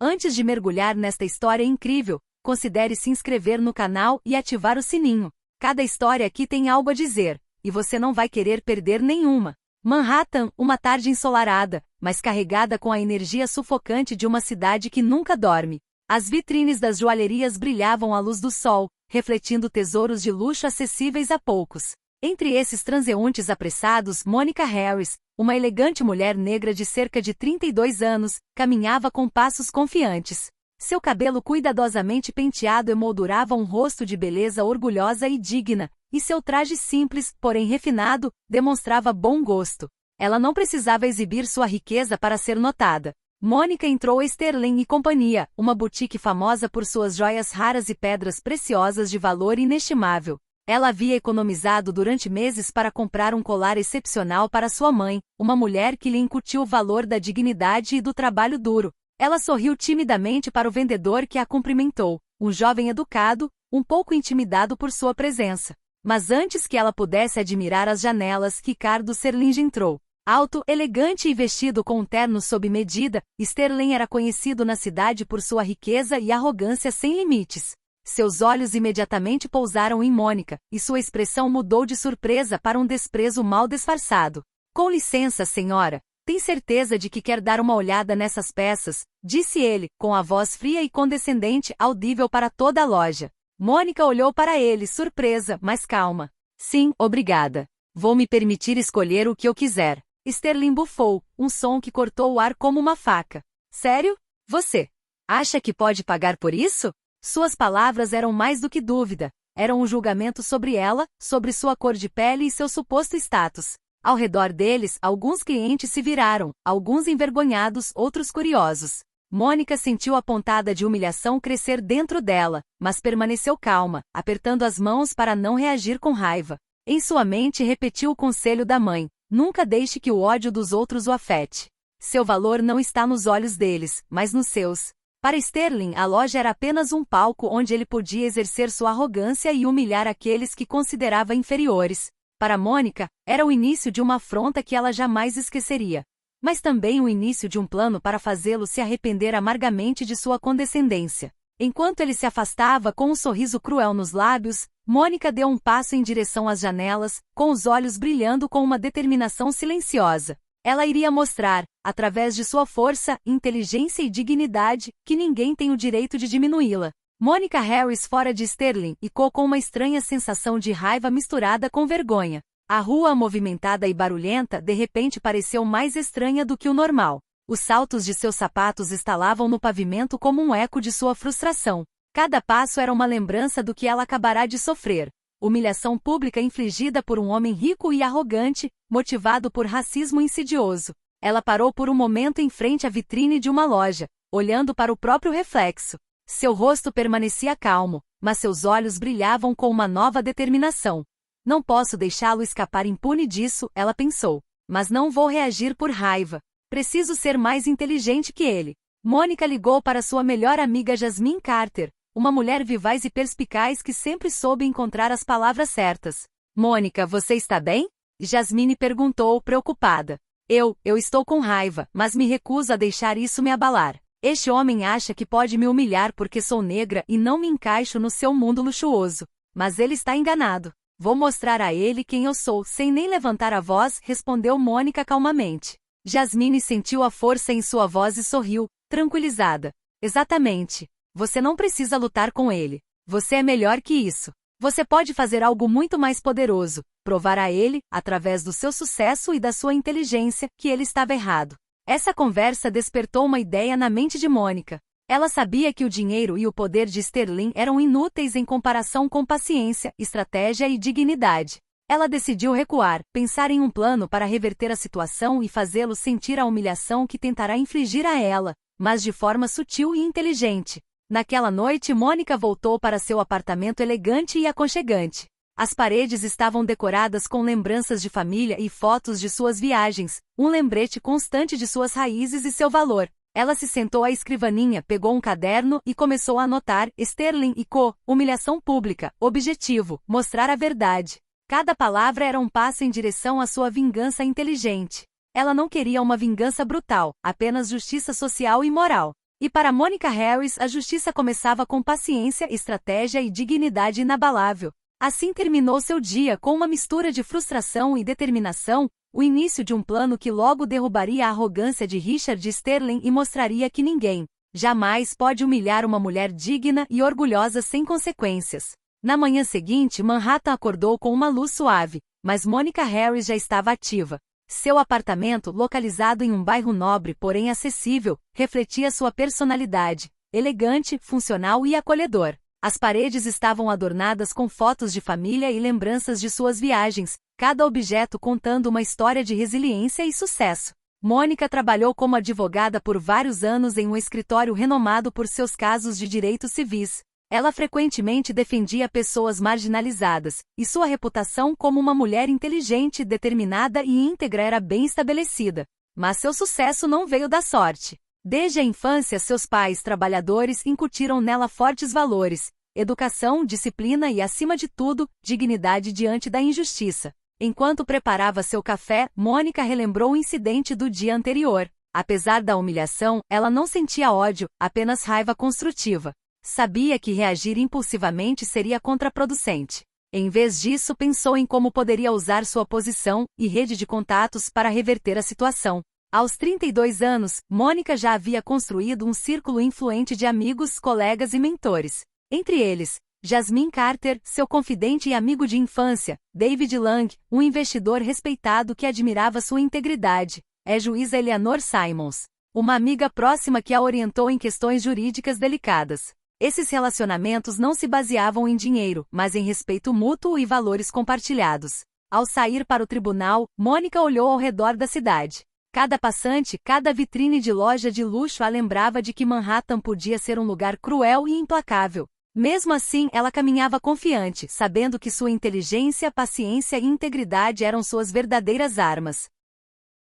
Antes de mergulhar nesta história incrível, considere se inscrever no canal e ativar o sininho. Cada história aqui tem algo a dizer, e você não vai querer perder nenhuma. Manhattan, uma tarde ensolarada, mas carregada com a energia sufocante de uma cidade que nunca dorme. As vitrines das joalherias brilhavam à luz do sol, refletindo tesouros de luxo acessíveis a poucos. Entre esses transeuntes apressados, Monica Harris, uma elegante mulher negra de cerca de 32 anos, caminhava com passos confiantes. Seu cabelo cuidadosamente penteado emoldurava um rosto de beleza orgulhosa e digna, e seu traje simples, porém refinado, demonstrava bom gosto. Ela não precisava exibir sua riqueza para ser notada. Monica entrou a Sterling e Companhia, uma boutique famosa por suas joias raras e pedras preciosas de valor inestimável. Ela havia economizado durante meses para comprar um colar excepcional para sua mãe, uma mulher que lhe incutiu o valor da dignidade e do trabalho duro. Ela sorriu timidamente para o vendedor que a cumprimentou, um jovem educado, um pouco intimidado por sua presença. Mas antes que ela pudesse admirar as janelas, Ricardo Serling entrou. Alto, elegante e vestido com um terno sob medida, Sterling era conhecido na cidade por sua riqueza e arrogância sem limites. Seus olhos imediatamente pousaram em Monica, e sua expressão mudou de surpresa para um desprezo mal disfarçado. Com licença, senhora. Tem certeza de que quer dar uma olhada nessas peças? Disse ele, com a voz fria e condescendente audível para toda a loja. Monica olhou para ele, surpresa, mas calma. Sim, obrigada. Vou me permitir escolher o que eu quiser. Sterling bufou, um som que cortou o ar como uma faca. Sério? Você acha que pode pagar por isso? Suas palavras eram mais do que dúvida. Eram um julgamento sobre ela, sobre sua cor de pele e seu suposto status. Ao redor deles, alguns clientes se viraram, alguns envergonhados, outros curiosos. Monica sentiu a pontada de humilhação crescer dentro dela, mas permaneceu calma, apertando as mãos para não reagir com raiva. Em sua mente repetiu o conselho da mãe: nunca deixe que o ódio dos outros o afete. Seu valor não está nos olhos deles, mas nos seus. Para Sterling, a loja era apenas um palco onde ele podia exercer sua arrogância e humilhar aqueles que considerava inferiores. Para Monica, era o início de uma afronta que ela jamais esqueceria. Mas também o início de um plano para fazê-lo se arrepender amargamente de sua condescendência. Enquanto ele se afastava com um sorriso cruel nos lábios, Monica deu um passo em direção às janelas, com os olhos brilhando com uma determinação silenciosa. Ela iria mostrar, através de sua força, inteligência e dignidade, que ninguém tem o direito de diminuí-la. Monica Harris fora de Sterling e com uma estranha sensação de raiva misturada com vergonha. A rua movimentada e barulhenta de repente pareceu mais estranha do que o normal. Os saltos de seus sapatos estalavam no pavimento como um eco de sua frustração. Cada passo era uma lembrança do que ela acabará de sofrer. Humilhação pública infligida por um homem rico e arrogante, motivado por racismo insidioso. Ela parou por um momento em frente à vitrine de uma loja, olhando para o próprio reflexo. Seu rosto permanecia calmo, mas seus olhos brilhavam com uma nova determinação. Não posso deixá-lo escapar impune disso, ela pensou. Mas não vou reagir por raiva. Preciso ser mais inteligente que ele. Monica ligou para sua melhor amiga Jasmine Carter, uma mulher vivaz e perspicaz que sempre soube encontrar as palavras certas. Monica, você está bem? Jasmine perguntou, preocupada. Eu estou com raiva, mas me recuso a deixar isso me abalar. Este homem acha que pode me humilhar porque sou negra e não me encaixo no seu mundo luxuoso. Mas ele está enganado. Vou mostrar a ele quem eu sou, sem nem levantar a voz, respondeu Monica calmamente. Jasmine sentiu a força em sua voz e sorriu, tranquilizada. Exatamente. Você não precisa lutar com ele. Você é melhor que isso. Você pode fazer algo muito mais poderoso, provar a ele, através do seu sucesso e da sua inteligência, que ele estava errado. Essa conversa despertou uma ideia na mente de Monica. Ela sabia que o dinheiro e o poder de Sterling eram inúteis em comparação com paciência, estratégia e dignidade. Ela decidiu recuar, pensar em um plano para reverter a situação e fazê-lo sentir a humilhação que tentará infligir a ela, mas de forma sutil e inteligente. Naquela noite, Monica voltou para seu apartamento elegante e aconchegante. As paredes estavam decoradas com lembranças de família e fotos de suas viagens, um lembrete constante de suas raízes e seu valor. Ela se sentou à escrivaninha, pegou um caderno e começou a anotar: Sterling & Co., humilhação pública, objetivo, mostrar a verdade. Cada palavra era um passo em direção à sua vingança inteligente. Ela não queria uma vingança brutal, apenas justiça social e moral. E para Monica Harris, a justiça começava com paciência, estratégia e dignidade inabalável. Assim terminou seu dia com uma mistura de frustração e determinação, o início de um plano que logo derrubaria a arrogância de Richard Sterling e mostraria que ninguém jamais pode humilhar uma mulher digna e orgulhosa sem consequências. Na manhã seguinte, Manhattan acordou com uma luz suave, mas Monica Harris já estava ativa. Seu apartamento, localizado em um bairro nobre porém acessível, refletia sua personalidade, elegante, funcional e acolhedor. As paredes estavam adornadas com fotos de família e lembranças de suas viagens, cada objeto contando uma história de resiliência e sucesso. Mônica trabalhou como advogada por vários anos em um escritório renomado por seus casos de direitos civis. Ela frequentemente defendia pessoas marginalizadas, e sua reputação como uma mulher inteligente, determinada e íntegra era bem estabelecida. Mas seu sucesso não veio da sorte. Desde a infância, seus pais trabalhadores incutiram nela fortes valores: educação, disciplina e, acima de tudo, dignidade diante da injustiça. Enquanto preparava seu café, Mônica relembrou o incidente do dia anterior. Apesar da humilhação, ela não sentia ódio, apenas raiva construtiva. Sabia que reagir impulsivamente seria contraproducente. Em vez disso, pensou em como poderia usar sua posição e rede de contatos para reverter a situação. Aos 32 anos, Mônica já havia construído um círculo influente de amigos, colegas e mentores. Entre eles, Jasmine Carter, seu confidente e amigo de infância; David Lang, um investidor respeitado que admirava sua integridade; a juíza Eleanor Simons, uma amiga próxima que a orientou em questões jurídicas delicadas. Esses relacionamentos não se baseavam em dinheiro, mas em respeito mútuo e valores compartilhados. Ao sair para o tribunal, Mônica olhou ao redor da cidade. Cada passante, cada vitrine de loja de luxo a lembrava de que Manhattan podia ser um lugar cruel e implacável. Mesmo assim, ela caminhava confiante, sabendo que sua inteligência, paciência e integridade eram suas verdadeiras armas.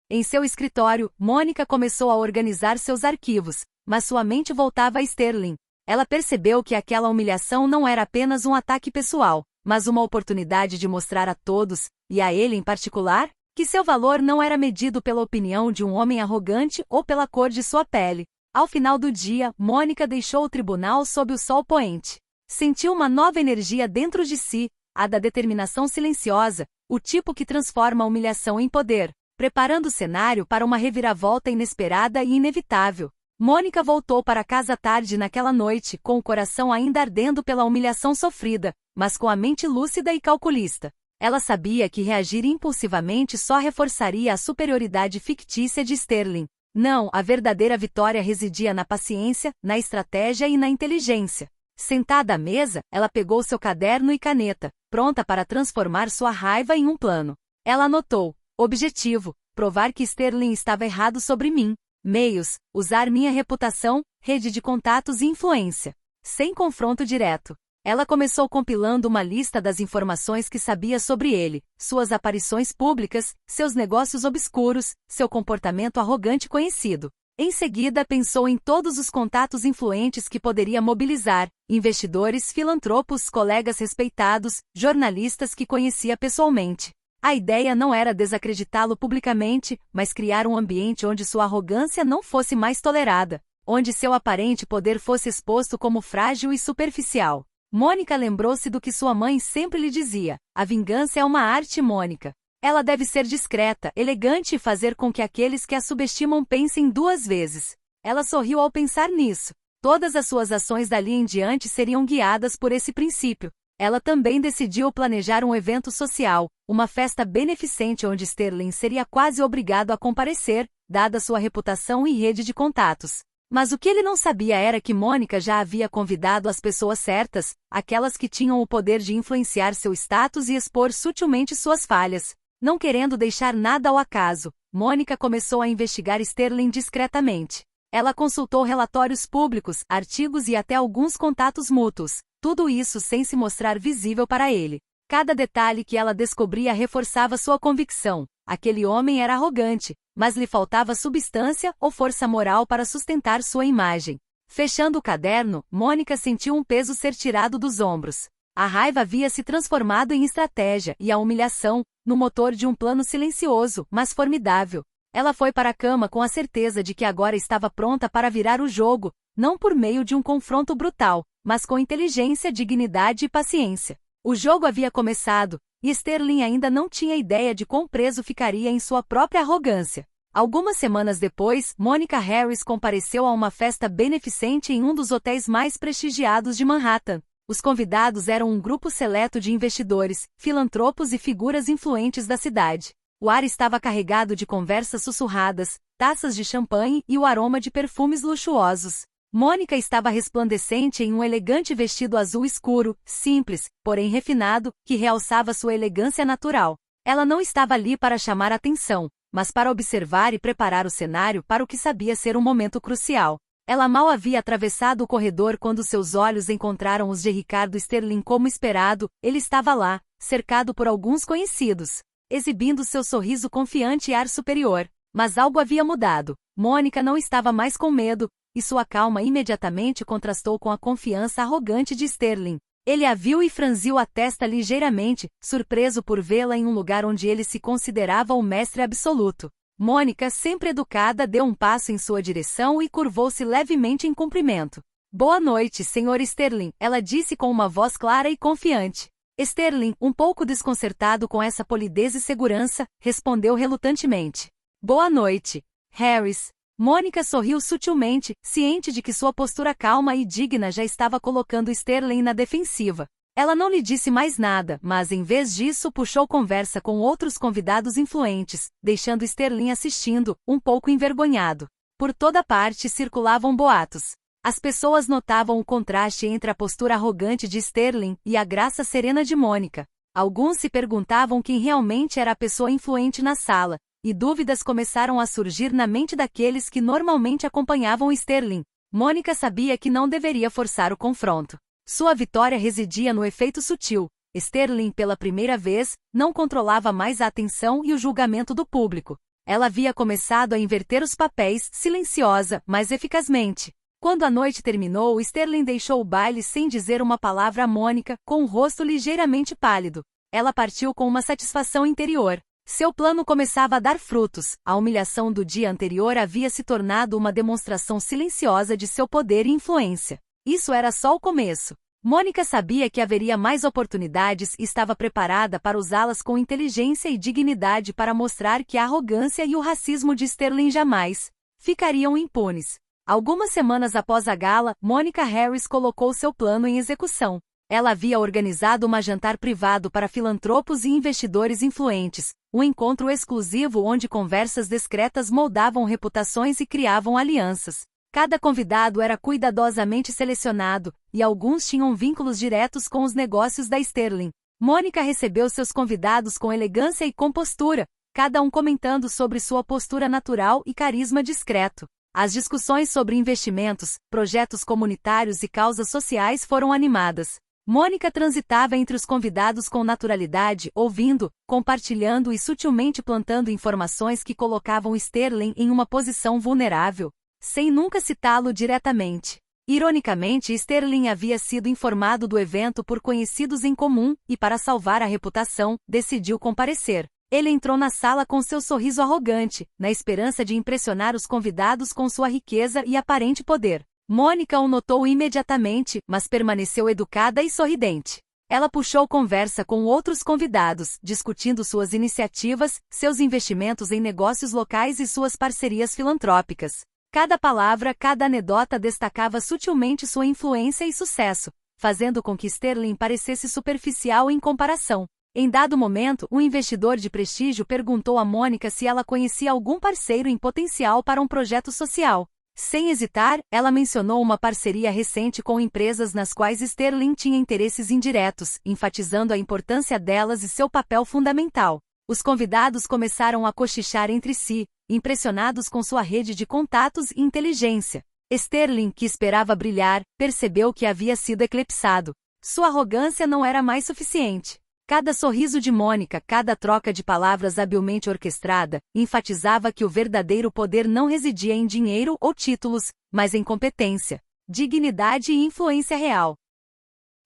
Em seu escritório, Mônica começou a organizar seus arquivos, mas sua mente voltava a Sterling. Ela percebeu que aquela humilhação não era apenas um ataque pessoal, mas uma oportunidade de mostrar a todos, e a ele em particular, que seu valor não era medido pela opinião de um homem arrogante ou pela cor de sua pele. Ao final do dia, Mônica deixou o tribunal sob o sol poente. Sentiu uma nova energia dentro de si, a da determinação silenciosa, o tipo que transforma a humilhação em poder, preparando o cenário para uma reviravolta inesperada e inevitável. Mônica voltou para casa tarde naquela noite, com o coração ainda ardendo pela humilhação sofrida, mas com a mente lúcida e calculista. Ela sabia que reagir impulsivamente só reforçaria a superioridade fictícia de Sterling. Não, a verdadeira vitória residia na paciência, na estratégia e na inteligência. Sentada à mesa, ela pegou seu caderno e caneta, pronta para transformar sua raiva em um plano. Ela anotou: objetivo, provar que Sterling estava errado sobre mim. Meios, usar minha reputação, rede de contatos e influência. Sem confronto direto. Ela começou compilando uma lista das informações que sabia sobre ele, suas aparições públicas, seus negócios obscuros, seu comportamento arrogante conhecido. Em seguida, pensou em todos os contatos influentes que poderia mobilizar: investidores, filantropos, colegas respeitados, jornalistas que conhecia pessoalmente. A ideia não era desacreditá-lo publicamente, mas criar um ambiente onde sua arrogância não fosse mais tolerada, onde seu aparente poder fosse exposto como frágil e superficial. Mônica lembrou-se do que sua mãe sempre lhe dizia: a vingança é uma arte, Mônica. Ela deve ser discreta, elegante e fazer com que aqueles que a subestimam pensem duas vezes. Ela sorriu ao pensar nisso. Todas as suas ações dali em diante seriam guiadas por esse princípio. Ela também decidiu planejar um evento social, uma festa beneficente onde Sterling seria quase obrigado a comparecer, dada sua reputação e rede de contatos. Mas o que ele não sabia era que Mônica já havia convidado as pessoas certas, aquelas que tinham o poder de influenciar seu status e expor sutilmente suas falhas. Não querendo deixar nada ao acaso, Mônica começou a investigar Sterling discretamente. Ela consultou relatórios públicos, artigos e até alguns contatos mútuos, tudo isso sem se mostrar visível para ele. Cada detalhe que ela descobria reforçava sua convicção: aquele homem era arrogante, mas lhe faltava substância ou força moral para sustentar sua imagem. Fechando o caderno, Mônica sentiu um peso ser tirado dos ombros. A raiva havia se transformado em estratégia e a humilhação, no motor de um plano silencioso, mas formidável. Ela foi para a cama com a certeza de que agora estava pronta para virar o jogo, não por meio de um confronto brutal, mas com inteligência, dignidade e paciência. O jogo havia começado, e Sterling ainda não tinha ideia de quão preso ficaria em sua própria arrogância. Algumas semanas depois, Monica Harris compareceu a uma festa beneficente em um dos hotéis mais prestigiados de Manhattan. Os convidados eram um grupo seleto de investidores, filantropos e figuras influentes da cidade. O ar estava carregado de conversas sussurradas, taças de champanhe e o aroma de perfumes luxuosos. Monica estava resplandecente em um elegante vestido azul escuro, simples, porém refinado, que realçava sua elegância natural. Ela não estava ali para chamar atenção, mas para observar e preparar o cenário para o que sabia ser um momento crucial. Ela mal havia atravessado o corredor quando seus olhos encontraram os de Ricardo Sterling como esperado. Ele estava lá, cercado por alguns conhecidos, exibindo seu sorriso confiante e ar superior. Mas algo havia mudado. Monica não estava mais com medo, e sua calma imediatamente contrastou com a confiança arrogante de Sterling. Ele a viu e franziu a testa ligeiramente, surpreso por vê-la em um lugar onde ele se considerava o mestre absoluto. Monica, sempre educada, deu um passo em sua direção e curvou-se levemente em cumprimento. "Boa noite, Sr. Sterling", ela disse com uma voz clara e confiante. Sterling, um pouco desconcertado com essa polidez e segurança, respondeu relutantemente. "Boa noite, Harris." Monica sorriu sutilmente, ciente de que sua postura calma e digna já estava colocando Sterling na defensiva. Ela não lhe disse mais nada, mas em vez disso puxou conversa com outros convidados influentes, deixando Sterling assistindo, um pouco envergonhado. Por toda parte circulavam boatos. As pessoas notavam o contraste entre a postura arrogante de Sterling e a graça serena de Monica. Alguns se perguntavam quem realmente era a pessoa influente na sala, e dúvidas começaram a surgir na mente daqueles que normalmente acompanhavam Sterling. Monica sabia que não deveria forçar o confronto. Sua vitória residia no efeito sutil. Sterling, pela primeira vez, não controlava mais a atenção e o julgamento do público. Ela havia começado a inverter os papéis, silenciosa, mas eficazmente. Quando a noite terminou, Sterling deixou o baile sem dizer uma palavra a Monica, com o rosto ligeiramente pálido. Ela partiu com uma satisfação interior. Seu plano começava a dar frutos. A humilhação do dia anterior havia se tornado uma demonstração silenciosa de seu poder e influência. Isso era só o começo. Monica sabia que haveria mais oportunidades e estava preparada para usá-las com inteligência e dignidade para mostrar que a arrogância e o racismo de Sterling jamais ficariam impunes. Algumas semanas após a gala, Monica Harris colocou seu plano em execução. Ela havia organizado um jantar privado para filantropos e investidores influentes, um encontro exclusivo onde conversas discretas moldavam reputações e criavam alianças. Cada convidado era cuidadosamente selecionado, e alguns tinham vínculos diretos com os negócios da Sterling. Monica recebeu seus convidados com elegância e compostura, cada um comentando sobre sua postura natural e carisma discreto. As discussões sobre investimentos, projetos comunitários e causas sociais foram animadas. Monica transitava entre os convidados com naturalidade, ouvindo, compartilhando e sutilmente plantando informações que colocavam Sterling em uma posição vulnerável, sem nunca citá-lo diretamente. Ironicamente, Sterling havia sido informado do evento por conhecidos em comum, e para salvar a reputação, decidiu comparecer. Ele entrou na sala com seu sorriso arrogante, na esperança de impressionar os convidados com sua riqueza e aparente poder. Monica o notou imediatamente, mas permaneceu educada e sorridente. Ela puxou conversa com outros convidados, discutindo suas iniciativas, seus investimentos em negócios locais e suas parcerias filantrópicas. Cada palavra, cada anedota destacava sutilmente sua influência e sucesso, fazendo com que Sterling parecesse superficial em comparação. Em dado momento, um investidor de prestígio perguntou a Monica se ela conhecia algum parceiro em potencial para um projeto social. Sem hesitar, ela mencionou uma parceria recente com empresas nas quais Sterling tinha interesses indiretos, enfatizando a importância delas e seu papel fundamental. Os convidados começaram a cochichar entre si, impressionados com sua rede de contatos e inteligência. Sterling, que esperava brilhar, percebeu que havia sido eclipsado. Sua arrogância não era mais suficiente. Cada sorriso de Monica, cada troca de palavras habilmente orquestrada, enfatizava que o verdadeiro poder não residia em dinheiro ou títulos, mas em competência, dignidade e influência real.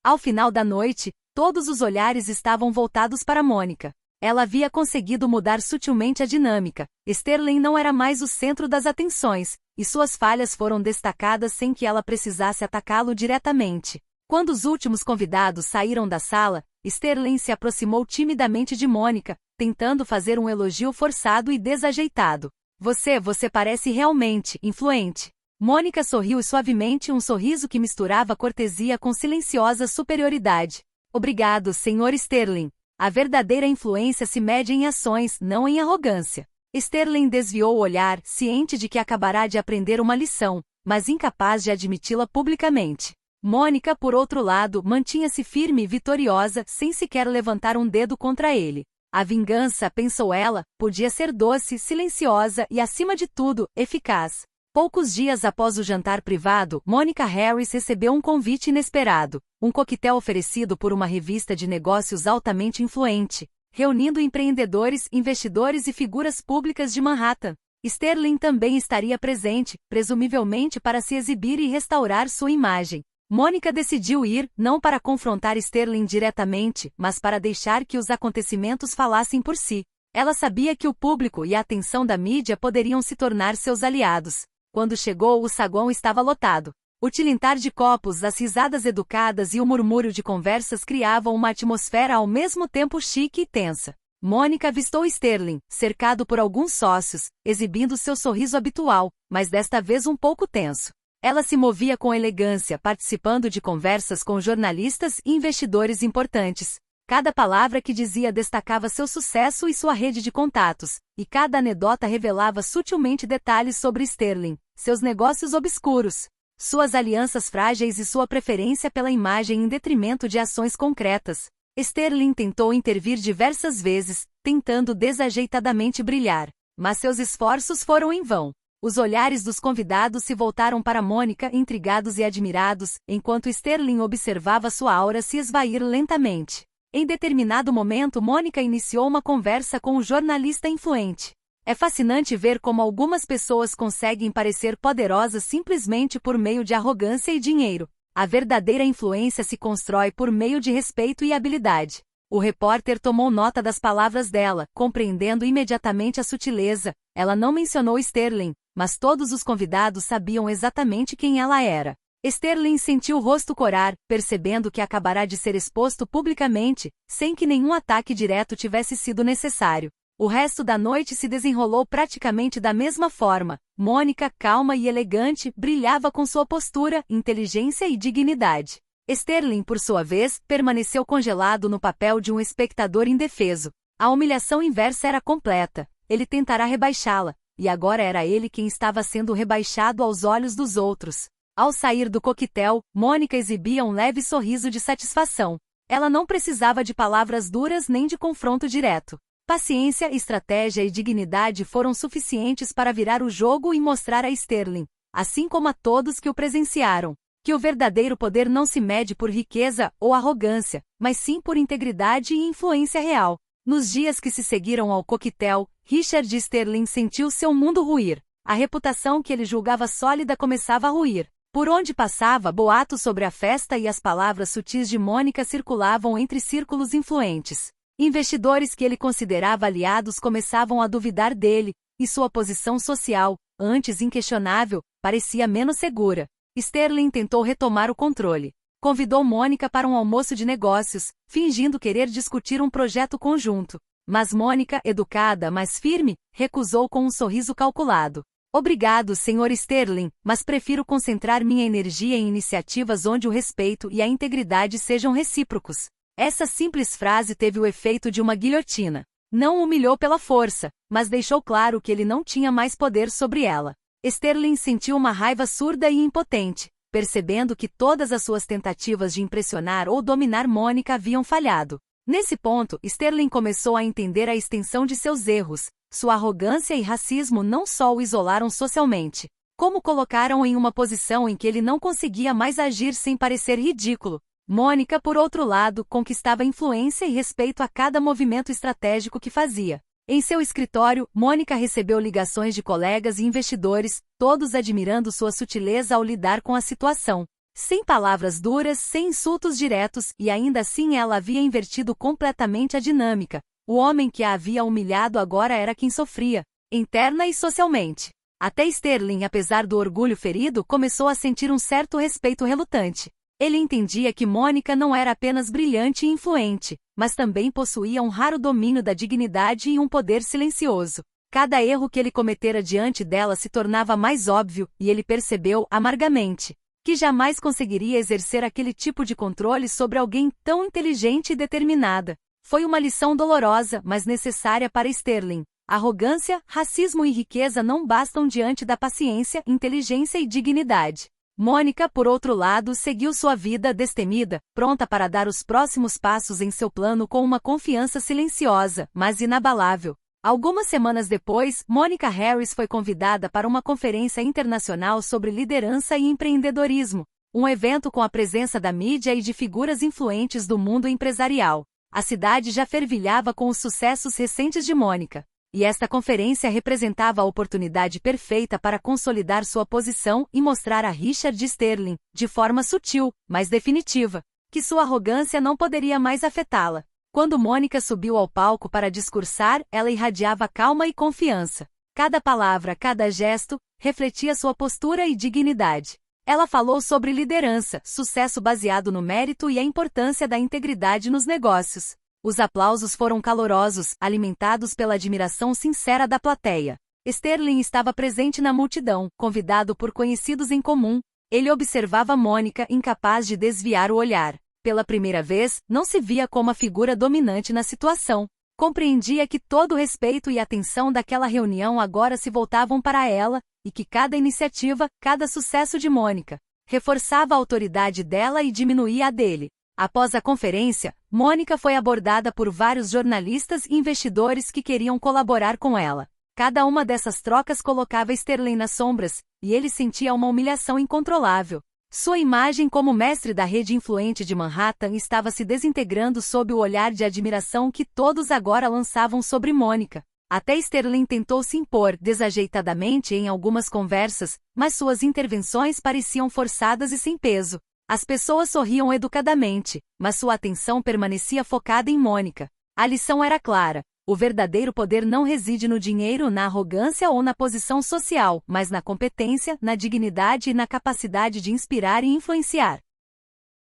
Ao final da noite, todos os olhares estavam voltados para Monica. Ela havia conseguido mudar sutilmente a dinâmica. Sterling não era mais o centro das atenções, e suas falhas foram destacadas sem que ela precisasse atacá-lo diretamente. Quando os últimos convidados saíram da sala, Sterling se aproximou timidamente de Mônica, tentando fazer um elogio forçado e desajeitado. Você parece realmente influente. Mônica sorriu suavemente, um sorriso que misturava cortesia com silenciosa superioridade. Obrigado, Sr. Sterling. A verdadeira influência se mede em ações, não em arrogância. Sterling desviou o olhar, ciente de que acabará de aprender uma lição, mas incapaz de admiti-la publicamente. Mônica, por outro lado, mantinha-se firme e vitoriosa, sem sequer levantar um dedo contra ele. A vingança, pensou ela, podia ser doce, silenciosa e, acima de tudo, eficaz. Poucos dias após o jantar privado, Monica Harris recebeu um convite inesperado, um coquetel oferecido por uma revista de negócios altamente influente, reunindo empreendedores, investidores e figuras públicas de Manhattan. Sterling também estaria presente, presumivelmente para se exibir e restaurar sua imagem. Mônica decidiu ir, não para confrontar Sterling diretamente, mas para deixar que os acontecimentos falassem por si. Ela sabia que o público e a atenção da mídia poderiam se tornar seus aliados. Quando chegou, o saguão estava lotado. O tilintar de copos, as risadas educadas e o murmúrio de conversas criavam uma atmosfera ao mesmo tempo chique e tensa. Mônica avistou Sterling, cercado por alguns sócios, exibindo seu sorriso habitual, mas desta vez um pouco tenso. Ela se movia com elegância, participando de conversas com jornalistas e investidores importantes. Cada palavra que dizia destacava seu sucesso e sua rede de contatos, e cada anedota revelava sutilmente detalhes sobre Sterling, seus negócios obscuros, suas alianças frágeis e sua preferência pela imagem em detrimento de ações concretas. Sterling tentou intervir diversas vezes, tentando desajeitadamente brilhar, mas seus esforços foram em vão. Os olhares dos convidados se voltaram para Mônica, intrigados e admirados, enquanto Sterling observava sua aura se esvair lentamente. Em determinado momento, Mônica iniciou uma conversa com um jornalista influente. É fascinante ver como algumas pessoas conseguem parecer poderosas simplesmente por meio de arrogância e dinheiro. A verdadeira influência se constrói por meio de respeito e habilidade. O repórter tomou nota das palavras dela, compreendendo imediatamente a sutileza. Ela não mencionou Sterling, mas todos os convidados sabiam exatamente quem ela era. Sterling sentiu o rosto corar, percebendo que acabará de ser exposto publicamente, sem que nenhum ataque direto tivesse sido necessário. O resto da noite se desenrolou praticamente da mesma forma. Mônica, calma e elegante, brilhava com sua postura, inteligência e dignidade. Sterling, por sua vez, permaneceu congelado no papel de um espectador indefeso. A humilhação inversa era completa. Ele tentará rebaixá-la, e agora era ele quem estava sendo rebaixado aos olhos dos outros. Ao sair do coquetel, Mônica exibia um leve sorriso de satisfação. Ela não precisava de palavras duras nem de confronto direto. Paciência, estratégia e dignidade foram suficientes para virar o jogo e mostrar a Sterling, assim como a todos que o presenciaram, que o verdadeiro poder não se mede por riqueza ou arrogância, mas sim por integridade e influência real. Nos dias que se seguiram ao coquetel, Richard Sterling sentiu seu mundo ruir. A reputação que ele julgava sólida começava a ruir. Por onde passava, boatos sobre a festa e as palavras sutis de Mônica circulavam entre círculos influentes. Investidores que ele considerava aliados começavam a duvidar dele, e sua posição social, antes inquestionável, parecia menos segura. Sterling tentou retomar o controle. Convidou Mônica para um almoço de negócios, fingindo querer discutir um projeto conjunto. Mas Mônica, educada, mas firme, recusou com um sorriso calculado. Obrigado, Sr. Sterling, mas prefiro concentrar minha energia em iniciativas onde o respeito e a integridade sejam recíprocos. Essa simples frase teve o efeito de uma guilhotina. Não o humilhou pela força, mas deixou claro que ele não tinha mais poder sobre ela. Sterling sentiu uma raiva surda e impotente, percebendo que todas as suas tentativas de impressionar ou dominar Mônica haviam falhado. Nesse ponto, Sterling começou a entender a extensão de seus erros. Sua arrogância e racismo não só o isolaram socialmente, como colocaram em uma posição em que ele não conseguia mais agir sem parecer ridículo. Mônica, por outro lado, conquistava influência e respeito a cada movimento estratégico que fazia. Em seu escritório, Mônica recebeu ligações de colegas e investidores, todos admirando sua sutileza ao lidar com a situação. Sem palavras duras, sem insultos diretos, e ainda assim ela havia invertido completamente a dinâmica. O homem que a havia humilhado agora era quem sofria, interna e socialmente. Até Sterling, apesar do orgulho ferido, começou a sentir um certo respeito relutante. Ele entendia que Mônica não era apenas brilhante e influente, mas também possuía um raro domínio da dignidade e um poder silencioso. Cada erro que ele cometera diante dela se tornava mais óbvio, e ele percebeu, amargamente, que jamais conseguiria exercer aquele tipo de controle sobre alguém tão inteligente e determinada. Foi uma lição dolorosa, mas necessária para Sterling. Arrogância, racismo e riqueza não bastam diante da paciência, inteligência e dignidade. Mônica, por outro lado, seguiu sua vida destemida, pronta para dar os próximos passos em seu plano com uma confiança silenciosa, mas inabalável. Algumas semanas depois, Mônica Harris foi convidada para uma conferência internacional sobre liderança e empreendedorismo, um evento com a presença da mídia e de figuras influentes do mundo empresarial. A cidade já fervilhava com os sucessos recentes de Mônica, e esta conferência representava a oportunidade perfeita para consolidar sua posição e mostrar a Richard Sterling, de forma sutil, mas definitiva, que sua arrogância não poderia mais afetá-la. Quando Mônica subiu ao palco para discursar, ela irradiava calma e confiança. Cada palavra, cada gesto, refletia sua postura e dignidade. Ela falou sobre liderança, sucesso baseado no mérito e a importância da integridade nos negócios. Os aplausos foram calorosos, alimentados pela admiração sincera da plateia. Sterling estava presente na multidão, convidado por conhecidos em comum. Ele observava Mônica, incapaz de desviar o olhar. Pela primeira vez, não se via como a figura dominante na situação. Compreendia que todo o respeito e atenção daquela reunião agora se voltavam para ela, e que cada iniciativa, cada sucesso de Mônica, reforçava a autoridade dela e diminuía a dele. Após a conferência, Mônica foi abordada por vários jornalistas e investidores que queriam colaborar com ela. Cada uma dessas trocas colocava Sterling nas sombras, e ele sentia uma humilhação incontrolável. Sua imagem como mestre da rede influente de Manhattan estava se desintegrando sob o olhar de admiração que todos agora lançavam sobre Mônica. Até Sterling tentou se impor desajeitadamente em algumas conversas, mas suas intervenções pareciam forçadas e sem peso. As pessoas sorriam educadamente, mas sua atenção permanecia focada em Mônica. A lição era clara. O verdadeiro poder não reside no dinheiro, na arrogância ou na posição social, mas na competência, na dignidade e na capacidade de inspirar e influenciar.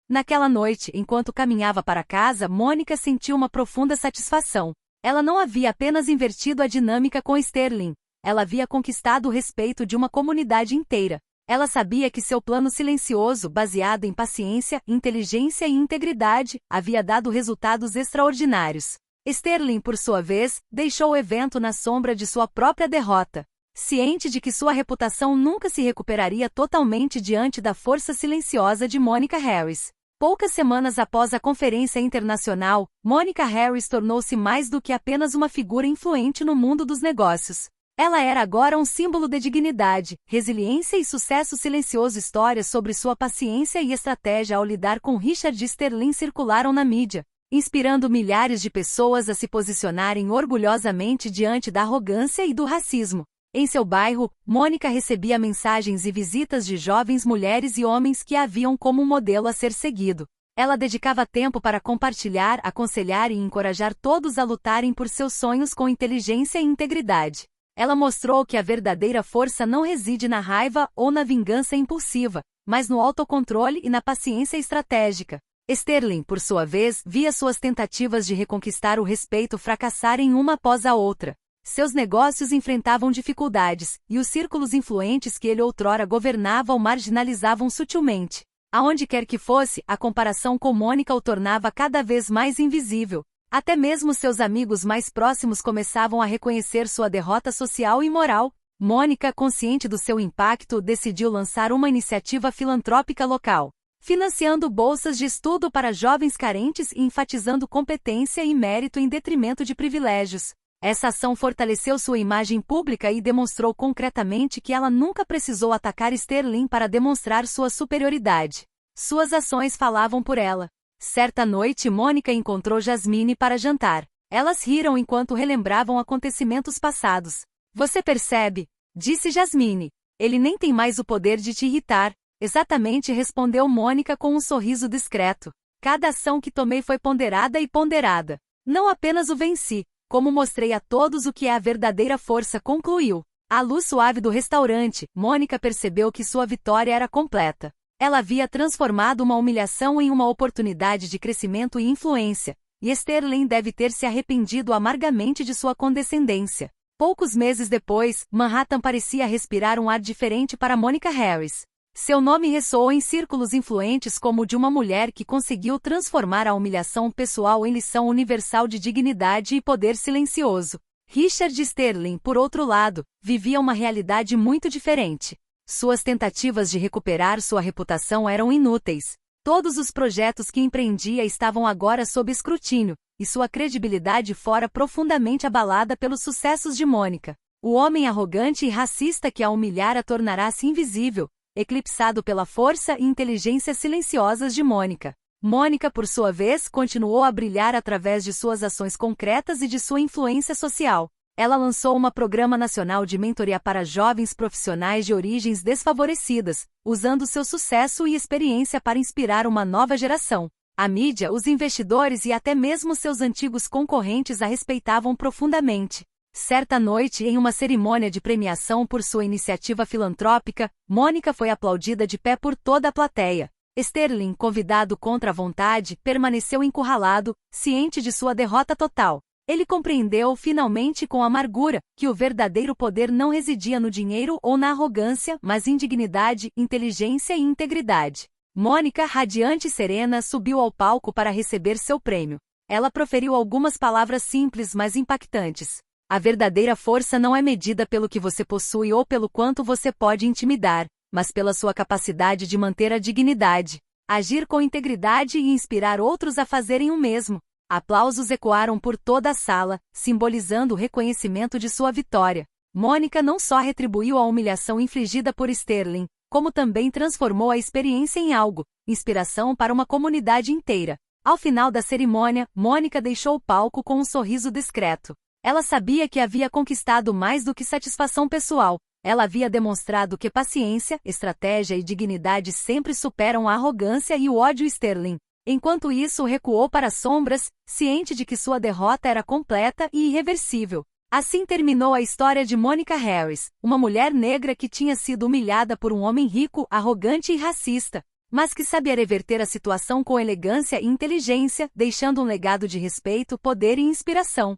Naquela noite, enquanto caminhava para casa, Mônica sentiu uma profunda satisfação. Ela não havia apenas invertido a dinâmica com Sterling, ela havia conquistado o respeito de uma comunidade inteira. Ela sabia que seu plano silencioso, baseado em paciência, inteligência e integridade, havia dado resultados extraordinários. Sterling, por sua vez, deixou o evento na sombra de sua própria derrota. Ciente de que sua reputação nunca se recuperaria totalmente diante da força silenciosa de Mônica Harris. Poucas semanas após a conferência internacional, Mônica Harris tornou-se mais do que apenas uma figura influente no mundo dos negócios. Ela era agora um símbolo de dignidade, resiliência e sucesso silencioso. Histórias sobre sua paciência e estratégia ao lidar com Richard Sterling circularam na mídia, inspirando milhares de pessoas a se posicionarem orgulhosamente diante da arrogância e do racismo. Em seu bairro, Mônica recebia mensagens e visitas de jovens mulheres e homens que a viam como um modelo a ser seguido. Ela dedicava tempo para compartilhar, aconselhar e encorajar todos a lutarem por seus sonhos com inteligência e integridade. Ela mostrou que a verdadeira força não reside na raiva ou na vingança impulsiva, mas no autocontrole e na paciência estratégica. Sterling, por sua vez, via suas tentativas de reconquistar o respeito fracassarem uma após a outra. Seus negócios enfrentavam dificuldades, e os círculos influentes que ele outrora governava o marginalizavam sutilmente. Aonde quer que fosse, a comparação com Mônica o tornava cada vez mais invisível. Até mesmo seus amigos mais próximos começavam a reconhecer sua derrota social e moral. Mônica, consciente do seu impacto, decidiu lançar uma iniciativa filantrópica local, financiando bolsas de estudo para jovens carentes e enfatizando competência e mérito em detrimento de privilégios. Essa ação fortaleceu sua imagem pública e demonstrou concretamente que ela nunca precisou atacar Sterling para demonstrar sua superioridade. Suas ações falavam por ela. Certa noite, Mônica encontrou Jasmine para jantar. Elas riram enquanto relembravam acontecimentos passados. "Você percebe?", disse Jasmine. "Ele nem tem mais o poder de te irritar." "Exatamente", respondeu Mônica com um sorriso discreto. "Cada ação que tomei foi ponderada e ponderada. Não apenas o venci, como mostrei a todos o que é a verdadeira força, concluiu. À luz suave do restaurante, Mônica percebeu que sua vitória era completa. Ela havia transformado uma humilhação em uma oportunidade de crescimento e influência, e Sterling deve ter se arrependido amargamente de sua condescendência. Poucos meses depois, Manhattan parecia respirar um ar diferente para Monica Harris. Seu nome ressoou em círculos influentes como o de uma mulher que conseguiu transformar a humilhação pessoal em lição universal de dignidade e poder silencioso. Richard Sterling, por outro lado, vivia uma realidade muito diferente. Suas tentativas de recuperar sua reputação eram inúteis. Todos os projetos que empreendia estavam agora sob escrutínio, e sua credibilidade fora profundamente abalada pelos sucessos de Mônica. O homem arrogante e racista que a humilhara tornará-se invisível, eclipsado pela força e inteligência silenciosas de Mônica. Mônica, por sua vez, continuou a brilhar através de suas ações concretas e de sua influência social. Ela lançou um programa nacional de mentoria para jovens profissionais de origens desfavorecidas, usando seu sucesso e experiência para inspirar uma nova geração. A mídia, os investidores e até mesmo seus antigos concorrentes a respeitavam profundamente. Certa noite, em uma cerimônia de premiação por sua iniciativa filantrópica, Mônica foi aplaudida de pé por toda a plateia. Sterling, convidado contra a vontade, permaneceu encurralado, ciente de sua derrota total. Ele compreendeu, finalmente com amargura, que o verdadeiro poder não residia no dinheiro ou na arrogância, mas em dignidade, inteligência e integridade. Mônica, radiante e serena, subiu ao palco para receber seu prêmio. Ela proferiu algumas palavras simples, mas impactantes. A verdadeira força não é medida pelo que você possui ou pelo quanto você pode intimidar, mas pela sua capacidade de manter a dignidade, agir com integridade e inspirar outros a fazerem o mesmo. Aplausos ecoaram por toda a sala, simbolizando o reconhecimento de sua vitória. Mônica não só retribuiu a humilhação infligida por Sterling, como também transformou a experiência em algo, inspiração para uma comunidade inteira. Ao final da cerimônia, Mônica deixou o palco com um sorriso discreto. Ela sabia que havia conquistado mais do que satisfação pessoal. Ela havia demonstrado que paciência, estratégia e dignidade sempre superam a arrogância e o ódio. Sterling, enquanto isso, recuou para as sombras, ciente de que sua derrota era completa e irreversível. Assim terminou a história de Monica Harris, uma mulher negra que tinha sido humilhada por um homem rico, arrogante e racista, mas que sabia reverter a situação com elegância e inteligência, deixando um legado de respeito, poder e inspiração.